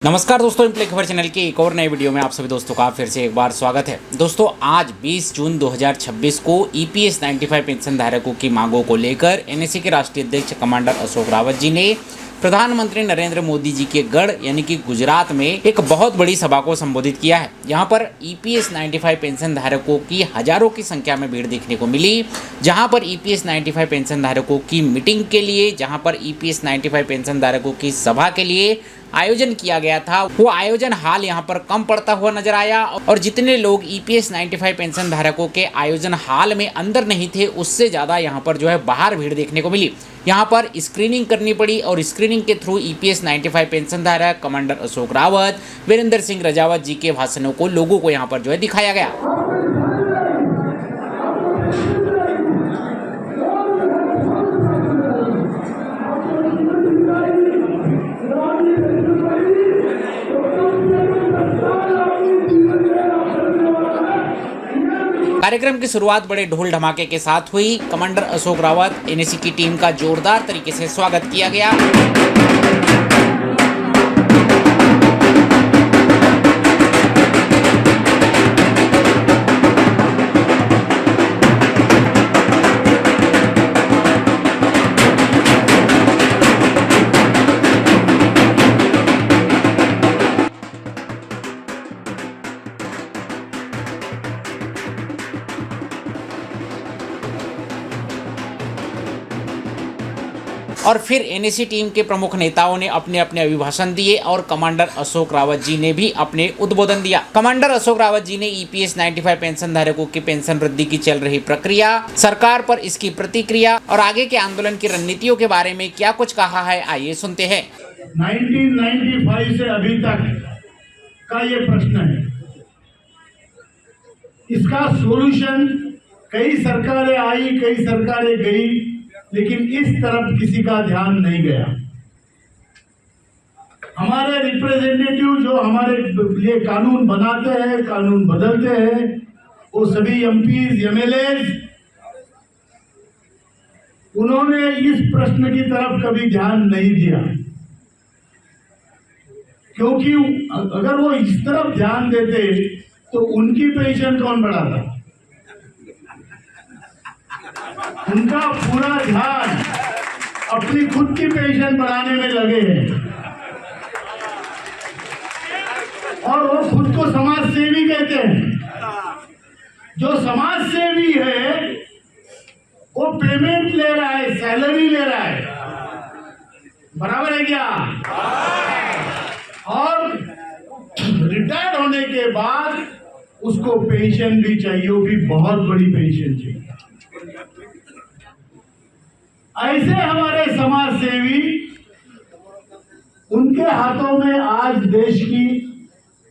नमस्कार दोस्तों, इम्प्ले खबर चैनल की एक और नए वीडियो में आप सभी दोस्तों का फिर से एक बार स्वागत है। दोस्तों, आज 20 जून 2026 को ईपीएस 95 पेंशन धारकों की मांगों को लेकर एनएससी के राष्ट्रीय अध्यक्ष कमांडर अशोक रावत जी ने प्रधानमंत्री नरेंद्र मोदी जी के गढ़ यानी कि गुजरात में एक बहुत बड़ी सभा को संबोधित किया है। यहाँ पर ईपीएस 95 पेंशन धारकों की हजारों की संख्या में भीड़ देखने को मिली, जहाँ पर ईपीएस 95 पेंशन धारकों की मीटिंग के लिए, जहाँ पर ईपीएस 95 पेंशन धारकों की सभा के लिए आयोजन किया गया था, वो आयोजन हाल यहाँ पर कम पड़ता हुआ नजर आया और जितने लोग ईपीएस 95 पेंशन धारकों के आयोजन हाल में अंदर नहीं थे, उससे ज़्यादा यहाँ पर जो है बाहर भीड़ देखने को मिली। यहाँ पर स्क्रीनिंग करनी पड़ी और स्क्रीनिंग के थ्रू ईपीएस 95 पेंशन धारक कमांडर अशोक रावत, वीरेंद्र सिंह रजावत जी के भाषणों को लोगों को यहाँ पर जो है दिखाया गया। कार्यक्रम की शुरुआत बड़े ढोल धमाके के साथ हुई। कमांडर अशोक रावत एनएससी की टीम का जोरदार तरीके से स्वागत किया गया। और फिर एनएससी टीम के प्रमुख नेताओं ने अपने अपने अभिभाषण दिए और कमांडर अशोक रावत जी ने भी अपने उद्बोधन दिया। कमांडर अशोक रावत जी ने ईपीएस 95 पेंशन धारकों की पेंशन वृद्धि की चल रही प्रक्रिया, सरकार पर इसकी प्रतिक्रिया और आगे के आंदोलन की रणनीतियों के बारे में क्या कुछ कहा है, आइए सुनते हैं। 1995 से अभी तक का ये प्रश्न है, इसका सॉल्यूशन कई सरकारें आई, कई सरकारें गई, लेकिन इस तरफ किसी का ध्यान नहीं गया। हमारे रिप्रेजेंटेटिव जो हमारे लिए कानून बनाते हैं, कानून बदलते हैं, वो सभी एमपीज, एमएलए, उन्होंने इस प्रश्न की तरफ कभी ध्यान नहीं दिया, क्योंकि अगर वो इस तरफ ध्यान देते तो उनकी पेंशन कौन बढ़ाता। उनका पूरा ध्यान अपनी खुद की पेंशन बढ़ाने में लगे हैं और वो खुद को समाज सेवी कहते हैं। जो समाज सेवी है वो पेमेंट ले रहा है, सैलरी ले रहा है, बराबर है क्या? और रिटायर्ड होने के बाद उसको पेंशन भी चाहिए, वो भी बहुत बड़ी पेंशन चाहिए। ऐसे हमारे समाज सेवी, उनके हाथों में आज देश की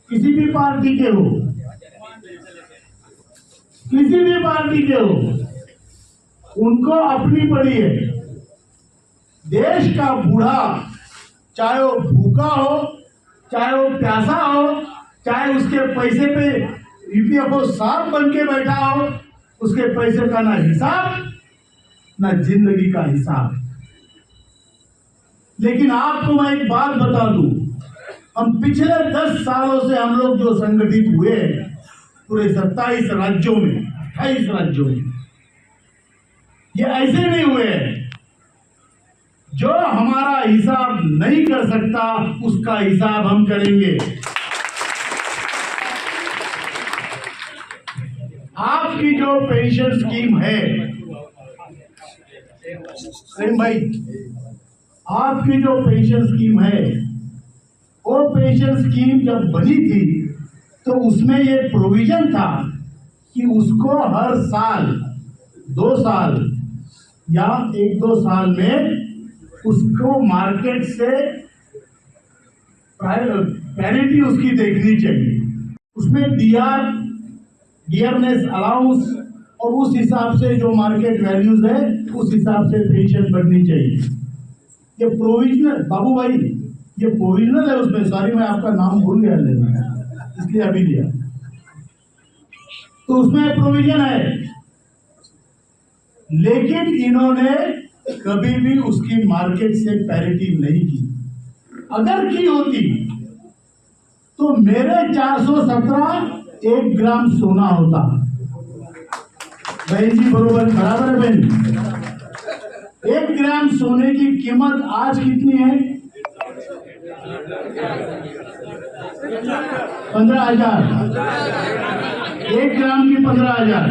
किसी भी पार्टी के हो, किसी भी पार्टी के हो, उनको अपनी पड़ी है। देश का बूढ़ा, चाहे वो भूखा हो, चाहे वो प्यासा हो, चाहे उसके पैसे पे ईपीएफओ सांप बन के बैठा हो, उसके पैसे का ना हिसाब ना जिंदगी का हिसाब। लेकिन आपको मैं एक बात बता दूं, हम पिछले 10 सालों से हम लोग जो संगठित हुए पूरे 27 राज्यों में, 28 राज्यों में, ये ऐसे नहीं हुए। जो हमारा हिसाब नहीं कर सकता उसका हिसाब हम करेंगे। आपकी जो पेंशन स्कीम है भाई, आपकी जो पेंशन स्कीम है, वो पेंशन स्कीम जब बनी थी तो उसमें ये प्रोविजन था कि उसको हर साल 2 साल या 1-2 साल में उसको मार्केट से पैरिटी उसकी देखनी चाहिए। उसमें डियरनेस अलाउंस और उस हिसाब से जो मार्केट वैल्यूज है उस हिसाब से पेंशन बढ़नी चाहिए। ये प्रोविजनल, बाबू भाई, ये प्रोविजनल है उसमें। सॉरी, मैं आपका नाम भूल गया लेना, इसलिए अभी लिया। तो उसमें प्रोविजन है, लेकिन इन्होंने कभी भी उसकी मार्केट से पैरिटी नहीं की। अगर की होती तो मेरे 417 1 ग्राम सोना होता। बहन जी बरोबर, बराबर है बहन? 1 ग्राम सोने की कीमत आज कितनी है? 15,000। 1 ग्राम की 15,000।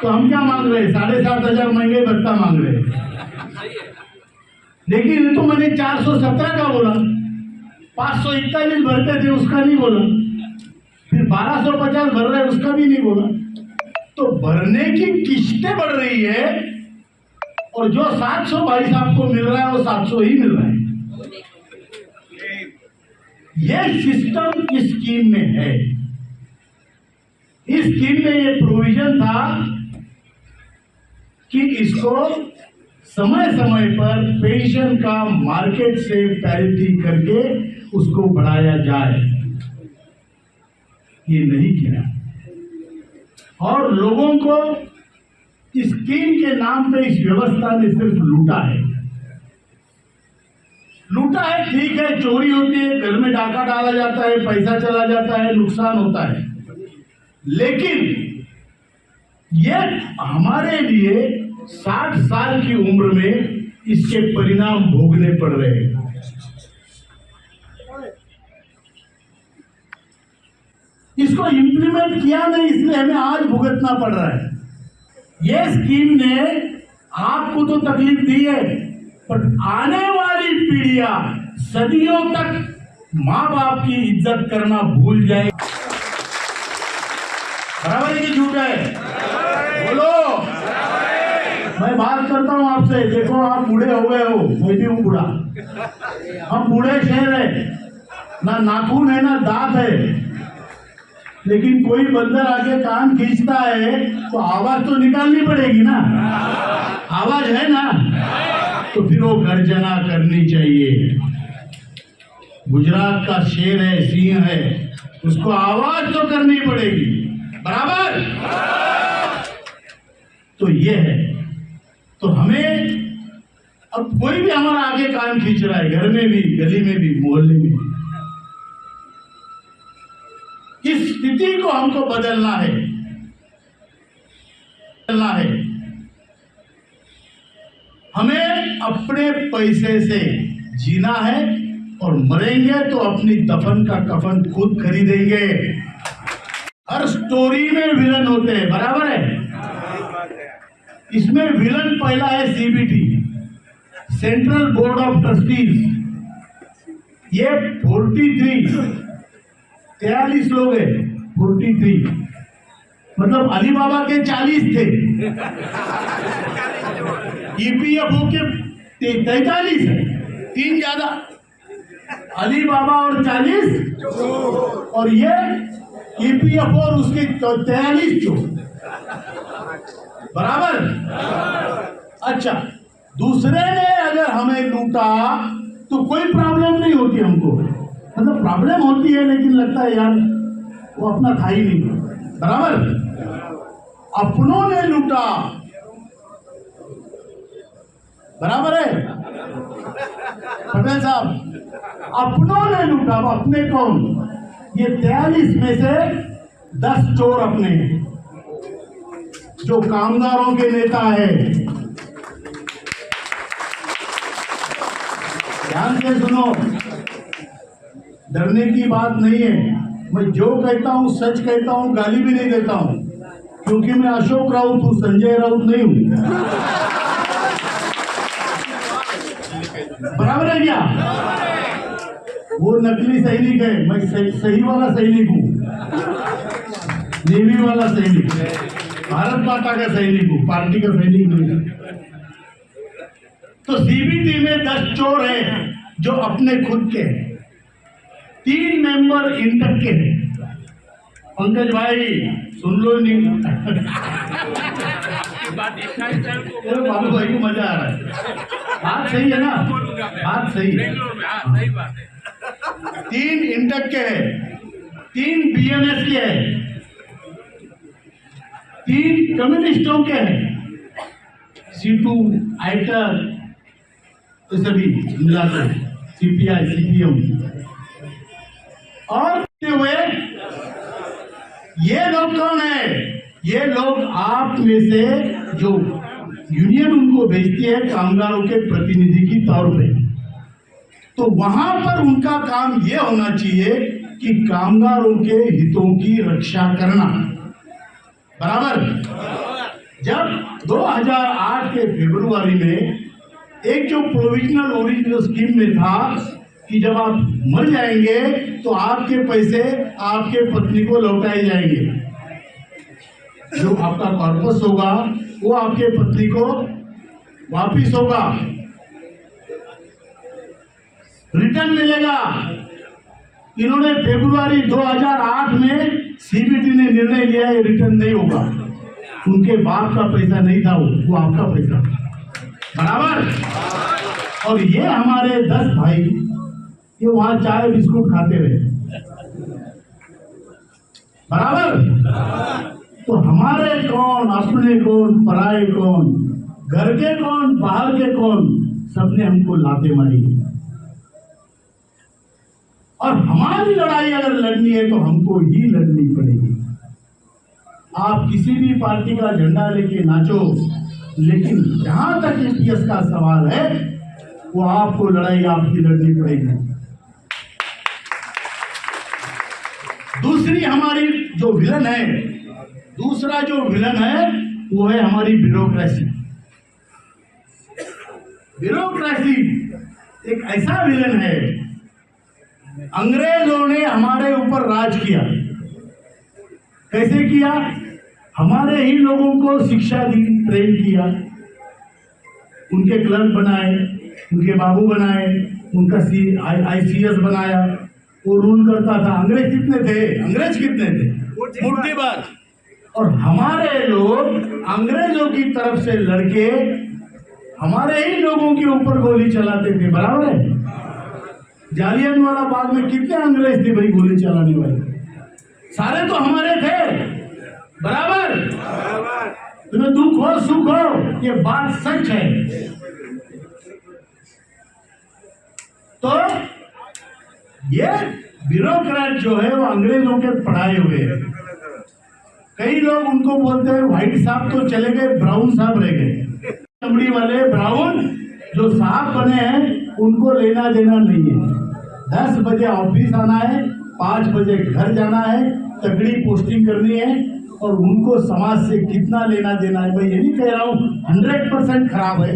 तो हम क्या मांग रहे हैं? 7,500 महंगे भत्ता मांग रहे हैं। लेकिन ये तो मैंने 417 का बोला, 541 भरते थे उसका नहीं बोला, फिर 1250 भर रहे उसका भी नहीं बोला। तो भरने की किस्तें बढ़ रही है और जो 700 भाई साहब को मिल रहा है वो 700 ही मिल रहा है। ये सिस्टम इस स्कीम में है। इस स्कीम में ये प्रोविजन था कि इसको समय समय पर पेंशन का मार्केट से पैरिटी करके उसको बढ़ाया जाए। ये नहीं किया और लोगों को इस स्कीम के नाम पे इस व्यवस्था ने सिर्फ लूटा है। लूटा है, ठीक है, चोरी होती है, घर में डाका डाला जाता है, पैसा चला जाता है, नुकसान होता है, लेकिन ये हमारे लिए 60 साल की उम्र में इसके परिणाम भोगने पड़ रहे हैं। इसको इंप्लीमेंट किया नहीं, इसलिए हमें आज भुगतना पड़ रहा है। ये स्कीम ने आपको तो तकलीफ दी है, पर आने वाली पीढ़ियां सदियों तक माँ बाप की इज्जत करना भूल जाए। बराबर है कि झूठ है? बोलो। मैं बात करता हूं आपसे, देखो आप बूढ़े हो गए हो, मैं भी हूं बूढ़ा। हम बूढ़े शेर है, ना नाखून है ना दांत है, लेकिन कोई बंदर आके कान खींचता है तो आवाज तो निकालनी पड़ेगी ना। आवाज है ना, तो फिर वो गर्जना करनी चाहिए। गुजरात का शेर है, सिंह है, उसको आवाज तो करनी पड़ेगी। बराबर? तो ये है। तो हमें अब कोई भी हमारा आगे कान खींच रहा है, घर में भी, गली में भी, मोहल्ले में, इस स्थिति को हमको बदलना है। हमें अपने पैसे से जीना है और मरेंगे तो अपनी दफन का कफन खुद खरीदेंगे। हर स्टोरी में विलन होते हैं, बराबर है? इसमें विलन पहला है CBT, central board of trustees. ये 43 लोग हैं, 43 मतलब अली बाबा के 40 थे, ईपीएफओ के 43 है, 3 ज्यादा, अली बाबा और 40 और ये ईपीएफओ और उसके 43 जो बराबर। अच्छा, दूसरे ने अगर हमें लूटा तो कोई प्रॉब्लम नहीं होती हमको, मतलब प्रॉब्लम होती है लेकिन लगता है यार वो अपना था ही नहीं, बराबर। अपनों ने लूटा, बराबर है पटेल साहब? अपनों ने लूटा, अपने कौन? ये 43 में से 10 चोर अपने हैं, जो कामगारों के नेता है। ध्यान से सुनो, डरने की बात नहीं है। मैं जो कहता हूं सच कहता हूं, गाली भी नहीं देता हूं, क्योंकि मैं अशोक राउत हूं, संजय राउत नहीं हूं। बराबर है क्या? वो नकली सैनिक है, मैं सही वाला सैनिक हूं, नेवी वाला सैनिक, भारत माता का सैनिक हूं, पार्टी का सैनिक नहीं। तो सीबीटी में 10 चोर हैं जो अपने खुद के हैं, 3 मेंबर इंटक के हैं। पंकज भाई सुन लो, नहीं बाबू भाई को मजा आ रहा है, बात सही है ना? बात सही है। 3 इंटक के हैं, 3 बीएमएस के हैं, 3 कम्युनिस्टों के हैं, सीटू, आइटर, तो सभी मिलाकर सीपीआई, सीपीएम और हुए ये लोग कौन है? ये लोग आप में से जो यूनियन उनको भेजती है कामगारों के प्रतिनिधि की तौर पे, तो वहां पर उनका काम ये होना चाहिए कि कामगारों के हितों की रक्षा करना। बराबर। जब 2008 के फरवरी में एक जो प्रोविजनल ओरिजिनल स्कीम में था कि जब आप मर जाएंगे तो आपके पैसे आपके पत्नी को लौटाए जाएंगे, जो आपका कॉर्पस होगा वो आपके पत्नी को वापिस होगा, रिटर्न मिलेगा। इन्होंने फरवरी 2008 में सीबीटी ने निर्णय लिया ये रिटर्न नहीं होगा। उनके बाप का पैसा नहीं था, वो आपका पैसा था। बराबर। और ये हमारे 10 भाई ये वहां चाय बिस्कुट खाते रहे। बराबर। तो हमारे कौन, अपने कौन, पराये कौन, घर के कौन, बाहर के कौन, सबने हमको लाते मारी है। और हमारी लड़ाई अगर लड़नी है तो हमको ही लड़नी पड़ेगी। आप किसी भी पार्टी का झंडा लेके नाचो, लेकिन जहां तक ईपीएस का सवाल है वो आपको लड़ाई आपकी लड़नी पड़ेगी। दूसरी हमारी जो विलन है, दूसरा जो विलन है वो है हमारी ब्यूरोक्रेसी। ब्यूरोक्रेसी एक ऐसा विलन है, अंग्रेजों ने हमारे ऊपर राज किया। कैसे किया? हमारे ही लोगों को शिक्षा दी, ट्रेन किया, उनके क्लर्क बनाए, उनके बाबू बनाए, उनका ICS बनाया, वो रूल करता था। अंग्रेज कितने थे? अंग्रेज कितने थे? मुट्ठी भर। और हमारे लोग अंग्रेजों की तरफ से लड़के हमारे ही लोगों के ऊपर गोली चलाते थे। बराबर है। जालियनवाला बाग में कितने अंग्रेज थे भाई गोली चलाने वाले? सारे तो हमारे थे। बराबर। तुम्हें दुख हो सुख हो, ये बात सच है। तो ये ब्यूरोक्रेट जो है वो अंग्रेजों के पढ़ाए हुए हैं। कई लोग उनको बोलते हैं व्हाइट साहब तो चले गए, ब्राउन साहब रह गए। चमड़ी वाले ब्राउन जो साहब बने हैं उनको लेना देना नहीं है। 10 बजे ऑफिस आना है, 5 बजे घर जाना है, तगड़ी पोस्टिंग करनी है, और उनको समाज से कितना लेना देना है। मैं ये नहीं कह रहा हूँ 100% खराब है,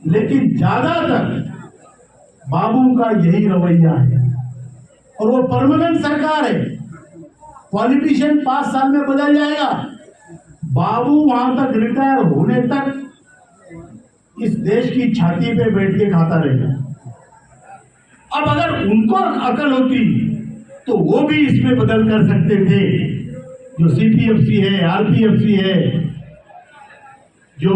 लेकिन ज्यादातर बाबू का यही रवैया है। और वो परमानेंट सरकार है, पॉलिटिशियन 5 साल में बदल जाएगा, बाबू वहां तक रिटायर होने तक इस देश की छाती पे बैठ के खाता रहेगा। अब अगर उनको अकल होती तो वो भी इसमें बदल कर सकते थे। जो CPFC है, RPFC है, जो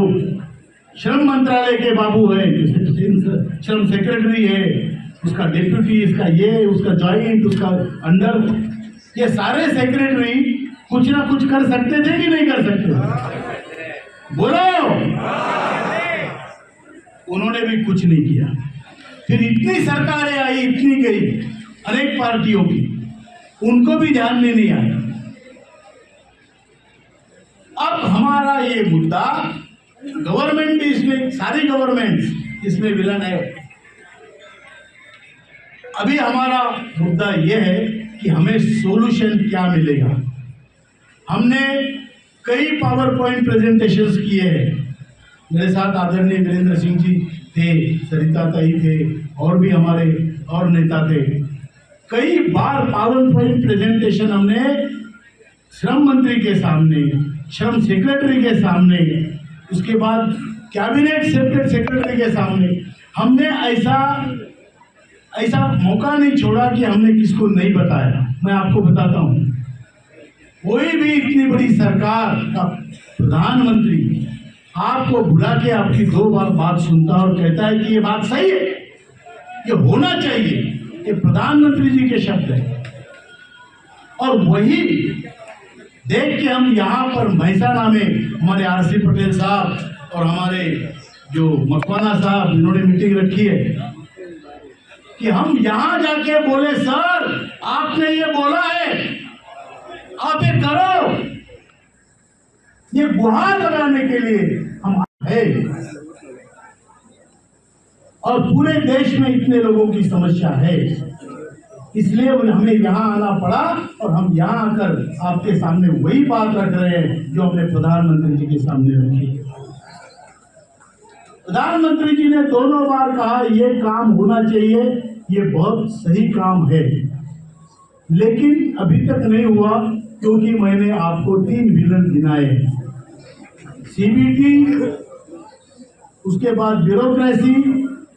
श्रम मंत्रालय के बाबू है, जो श्रम सेक्रेटरी है, उसका डेप्यूटी, इसका ये, उसका जॉइंट, उसका अंडर, ये सारे सेक्रेटरी कुछ ना कुछ कर सकते थे कि नहीं कर सकते? बोलो। उन्होंने भी कुछ नहीं किया। फिर इतनी सरकारें आई, इतनी गई अनेक पार्टियों की, उनको भी ध्यान में नहीं आया। अब हमारा ये मुद्दा, गवर्नमेंट भी इसमें, सारी गवर्नमेंट इसमें विलन है। अभी हमारा मुद्दा यह है कि हमें सॉल्यूशन क्या मिलेगा। हमने कई पावर पॉइंट प्रेजेंटेशंस किए हैं। मेरे साथ आदरणीय वीरेंद्र सिंह जी थे, सरिता ताई थे, और भी हमारे और नेता थे। कई बार पावर पॉइंट प्रेजेंटेशन हमने श्रम मंत्री के सामने, श्रम सेक्रेटरी के सामने, उसके बाद कैबिनेट सेक्रेटरी के सामने, हमने ऐसा मौका नहीं छोड़ा कि हमने किसको नहीं बताया। मैं आपको बताता हूँ, कोई भी इतनी बड़ी सरकार का प्रधानमंत्री आपको बुला के आपकी 2 बार बात सुनता और कहता है कि ये बात सही है, ये होना चाहिए, ये प्रधानमंत्री जी के शब्द है। और वही देख के हम यहाँ पर महसाना में हमारे RC पटेल साहब और हमारे जो मकवाना साहब, इन्होंने मीटिंग रखी है कि हम यहां जाके बोले सर आपने ये बोला है, आप ये करो, ये गुहार लगाने के लिए हम है। और पूरे देश में इतने लोगों की समस्या है, इसलिए हमें यहाँ आना पड़ा और हम यहाँ आकर आपके सामने वही बात रख रहे हैं जो हमने प्रधानमंत्री जी के सामने रखी। प्रधानमंत्री जी ने दोनों बार कहा ये काम होना चाहिए, ये बहुत सही काम है, लेकिन अभी तक नहीं हुआ क्योंकि मैंने आपको 3 विलन गिनाए, सीबीटी, उसके बाद ब्यूरोक्रेसी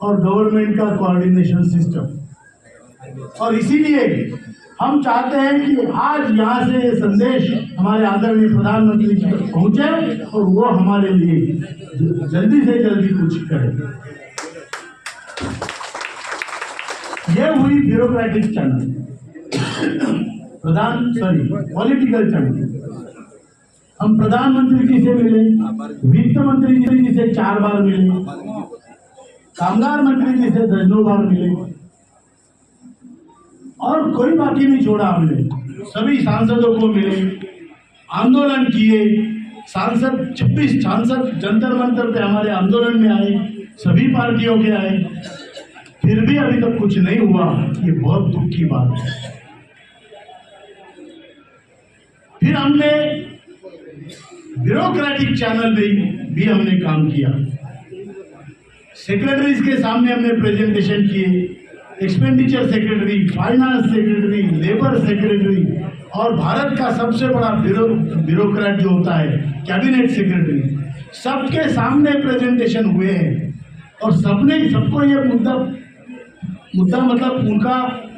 और गवर्नमेंट का कोऑर्डिनेशन सिस्टम। और इसीलिए हम चाहते हैं कि आज यहाँ से ये संदेश हमारे आदरणीय प्रधानमंत्री जी तक पहुंचे और वो हमारे लिए जल्दी से जल्दी कुछ करें। ये हुई ब्यूरोक्रेटिक चैनल, पॉलिटिकल चैनल। हम प्रधानमंत्री जी से मिले, वित्त मंत्री जी से 4 बार मिले, कामगार मंत्री जी से दर्जनों बार मिले और कोई बाकी नहीं छोड़ा हमने। सभी सांसदों को मिले, आंदोलन किए, सांसद 26 सांसद जंतर मंतर पे हमारे आंदोलन में आए, सभी पार्टियों के आए, फिर भी अभी तक कुछ नहीं हुआ। ये बहुत दुख की बात है। फिर हमने ब्यूरोक्रेटिक चैनल में भी हमने काम किया, सेक्रेटरीज के सामने हमने प्रेजेंटेशन किए, expenditure secretary, finance secretary, labour secretary और भारत का सबसे बड़ा ब्यूरोक्रेट जो होता है कैबिनेट सेक्रेटरी, सबके सामने प्रेजेंटेशन हुए हैं और सबको ये मुद्दा मतलब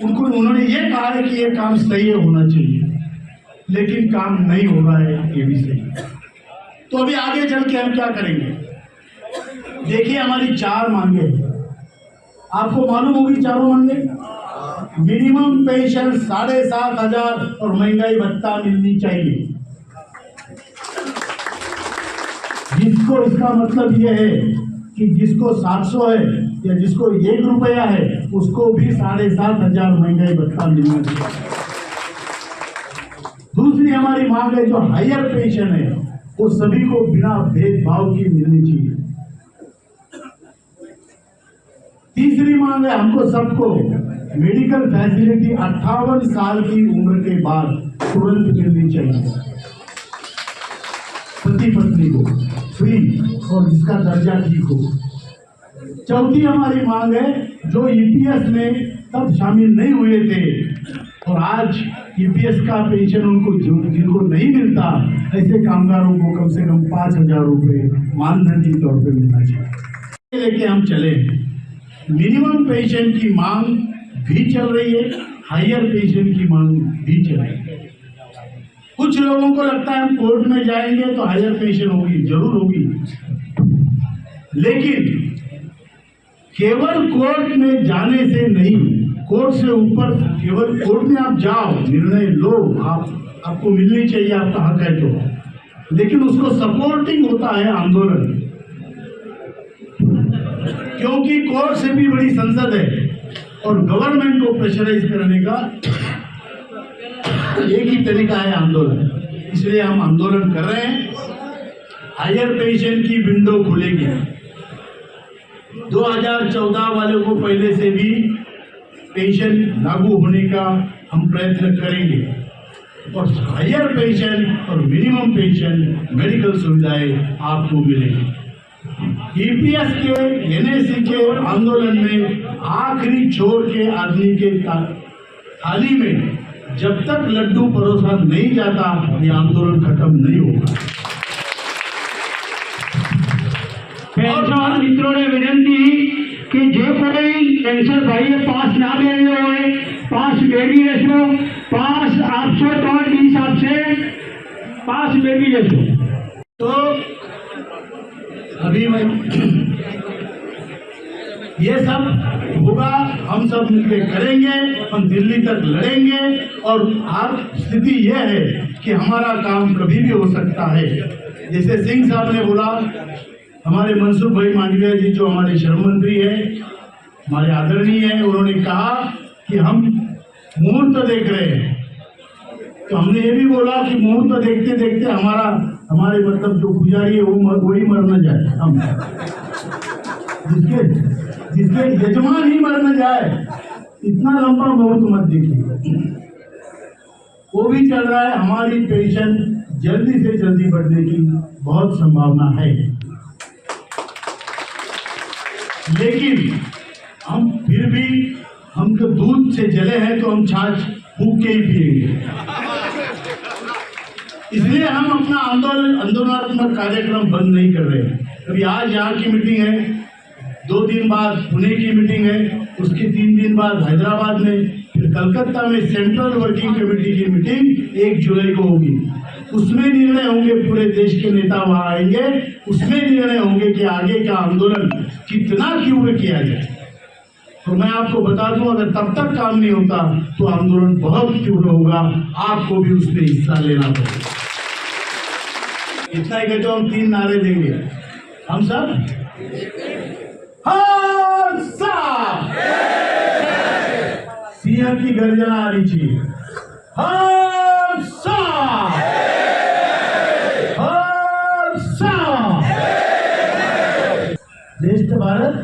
उनको उन्होंने ये कहा है कि ये काम सही होना चाहिए, लेकिन काम नहीं हो रहा है, ये भी सही। तो अभी आगे चल के हम क्या करेंगे? देखिए हमारी 4 मांगे, आपको मालूम होगी चारों मांगे। मिनिमम पेंशन 7,500 और महंगाई भत्ता मिलनी चाहिए, जिसको इसका मतलब यह है कि जिसको 700 है या जिसको 1 रुपया है उसको भी 7,500 महंगाई भत्ता मिलना चाहिए। दूसरी हमारी मांग है जो हायर पेंशन है वो सभी को बिना भेदभाव की मिलनी चाहिए। तीसरी मांग है हमको सबको मेडिकल फैसिलिटी 58 साल की उम्र के बाद तुरंत मिलनी चाहिए, पति पत्नी को फ्री और जिसका दर्जा ठीक हो। चौथी हमारी मांग है जो ईपीएस में तब शामिल नहीं हुए थे और आज ईपीएस का पेंशन उनको जिनको नहीं मिलता, ऐसे कामगारों को कम से कम 5,000 रुपये मानधन के तौर पर मिलना चाहिए। लेके हम चले, मिनिमम पेंशन की मांग भी चल रही है, हायर पेंशन की मांग भी चल रही है। कुछ लोगों को लगता है हम कोर्ट में जाएंगे तो हायर पेंशन होगी, जरूर होगी, लेकिन केवल कोर्ट में जाने से नहीं, कोर्ट से ऊपर केवल कोर्ट में आप जाओ, निर्णय लो, आपको मिलनी चाहिए, आपका हक है तो, लेकिन उसको सपोर्टिंग होता है आंदोलन, क्योंकि कोर्ट से भी बड़ी संसद है और गवर्नमेंट को प्रेशराइज करने का एक ही तरीका है आंदोलन। इसलिए हम आंदोलन कर रहे हैं। हायर पेंशन की विंडो खुलेगी, 2014 वाले को पहले से भी पेंशन लागू होने का हम प्रयत्न करेंगे और हायर पेंशन और मिनिमम पेंशन मेडिकल सुविधाएं आपको मिलेगी। ईपीएस के एनएसी के आंदोलन में आखिरी छोर के आदमी के थाली में जब तक लड्डू परोसा नहीं जाता ये आंदोलन खत्म नहीं होगा। पेंशन मित्रों ने विनंती कि जो कोई पेंशन भाई पास ना ले रहे हो, पास बेबी रेशो, पास 800 तो के हिसाब से पास बेबी रेशो। तो अभी मैं ये सब होगा, हम सब मिलकर करेंगे, हम दिल्ली तक लड़ेंगे और आज स्थिति यह है कि हमारा काम कभी भी हो सकता है। जैसे सिंह साहब ने बोला, हमारे मनसुख भाई मांडविया जी जो हमारे श्रम मंत्री है, हमारे आदरणीय हैं, उन्होंने कहा कि हम मुहूर्त देख रहे हैं, तो हमने ये भी बोला कि मुहूर्त देखते देखते हमारे मतलब जो पुजारी है वही मर न जाए, हम जिसके यजमान ही मर न जाए, इतना लंबा मुहूर्त मत देखिए। वो भी चल रहा है, हमारी पेंशन जल्दी से जल्दी बढ़ने की बहुत संभावना है, लेकिन हम फिर भी, हम तो दूध से जले हैं तो हम छाछ फूंक के ही पिएंगे। इसलिए हम अपना आंदोलनात्मक कार्यक्रम बंद नहीं कर रहे हैं। अभी आज यहाँ की मीटिंग है, 2 दिन बाद पुणे की मीटिंग है, उसके 3 दिन बाद हैदराबाद में, फिर कलकत्ता में सेंट्रल वर्किंग कमेटी की मीटिंग 1 जुलाई को होगी। उसमें निर्णय होंगे, पूरे देश के नेता वहां आएंगे, उसमें निर्णय होंगे कि आगे का आंदोलन कितना तीव्र किया जाए। तो मैं आपको बता दूं, अगर तब तक काम नहीं होता तो आंदोलन बहुत तीव्र होगा, आपको भी उसमें हिस्सा लेना पड़ेगा। इतना ही कहते, हम 3 नारे देंगे, हम सब सिंह की गर्जना आ रही चाहिए, श्रेष्ठ भारत,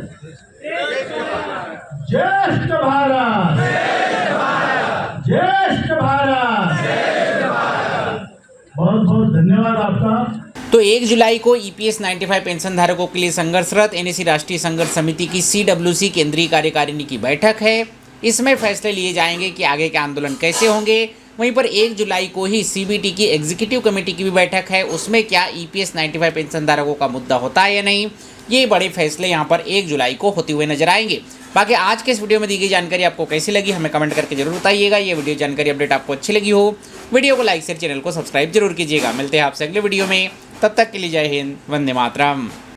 ज्येष्ठ भारत, ज्येष्ठ भारत। बहुत बहुत धन्यवाद आपका। तो 1 जुलाई को ईपीएस 95 पेंशन धारकों के लिए संघर्षरत एनएसी राष्ट्रीय संघर्ष समिति की CWC केंद्रीय कार्यकारिणी की बैठक है। इसमें फैसले लिए जाएंगे कि आगे के आंदोलन कैसे होंगे। वहीं पर 1 जुलाई को ही CBT की एग्जीक्यूटिव कमेटी की भी बैठक है, उसमें क्या ईपीएस 95 पेंशन धारकों का मुद्दा होता है या नहीं, ये बड़े फैसले यहाँ पर 1 जुलाई को होते हुए नजर आएंगे। बाकी आज के इस वीडियो में दी गई जानकारी आपको कैसी लगी हमें कमेंट करके जरूर बताइएगा। ये वीडियो जानकारी अपडेट आपको अच्छी लगी हो, वीडियो को लाइक शेयर, चैनल को सब्सक्राइब जरूर कीजिएगा। मिलते हैं आपसे अगले वीडियो में, तब तक के लिए जय हिंद, वंदे मातरम।